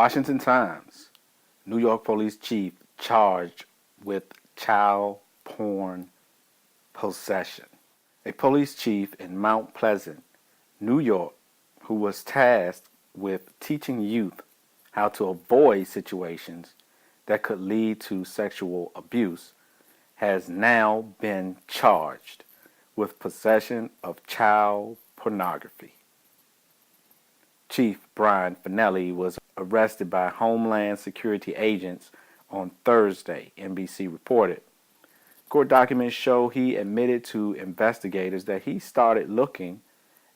Washington Times. New York police chief charged with child porn possession. A police chief in Mount Pleasant, New York, who was tasked with teaching youth how to avoid situations that could lead to sexual abuse, has now been charged with possession of child pornography. Chief Brian Fanelli was arrested by Homeland Security agents on Thursday, NBC reported. Court documents show he admitted to investigators that he started looking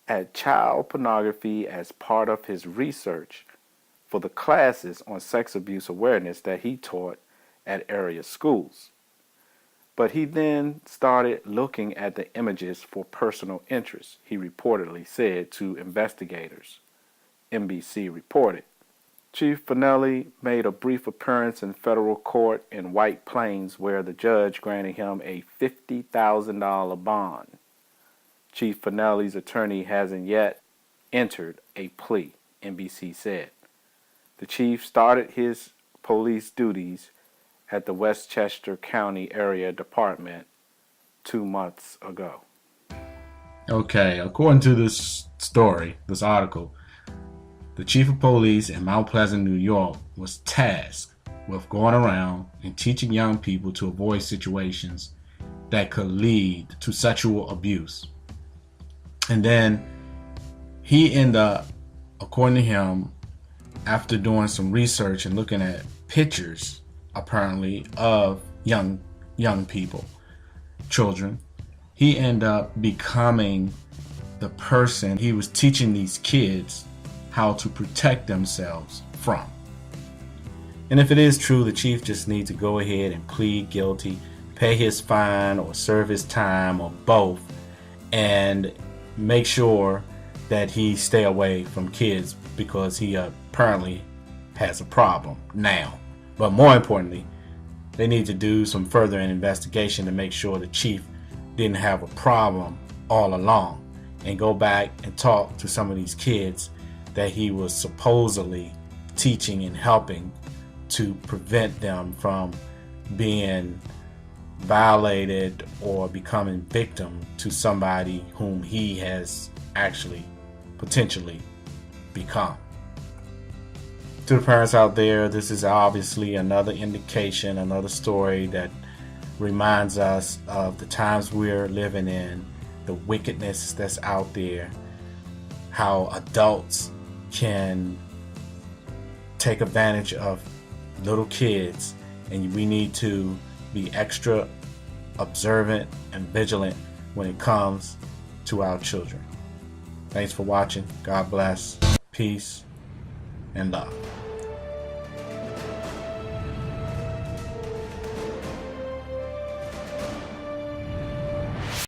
at child pornography as part of his research for the classes on sex abuse awareness that he taught at area schools. But he then started looking at the images for personal interest, he reportedly said to investigators, NBC reported. Chief Fanelli made a brief appearance in federal court in White Plains where the judge granted him a $50,000 bond. Chief Fanelli's attorney hasn't yet entered a plea, NBC said. The chief started his police duties at the Westchester County Area Department 2 months ago. Okay, according to this story, this article, the chief of police in Mount Pleasant, New York, was tasked with going around and teaching young people to avoid situations that could lead to sexual abuse. And then he ended up, according to him, after doing some research and looking at pictures, apparently, of young people, children, he ended up becoming the person he was teaching these kids how to protect themselves from. And if it is true, the chief just needs to go ahead and plead guilty, pay his fine or serve his time or both, and make sure that he stay away from kids because he apparently has a problem now. But more importantly, they need to do some further investigation to make sure the chief didn't have a problem all along, and go back and talk to some of these kids that he was supposedly teaching and helping to prevent them from being violated or becoming victim to somebody whom he has actually potentially become. To the parents out there, this is obviously another indication, another story that reminds us of the times we're living in, the wickedness that's out there, how adults can take advantage of little kids, and we need to be extra observant and vigilant when it comes to our children. Thanks for watching. God bless. Peace and love.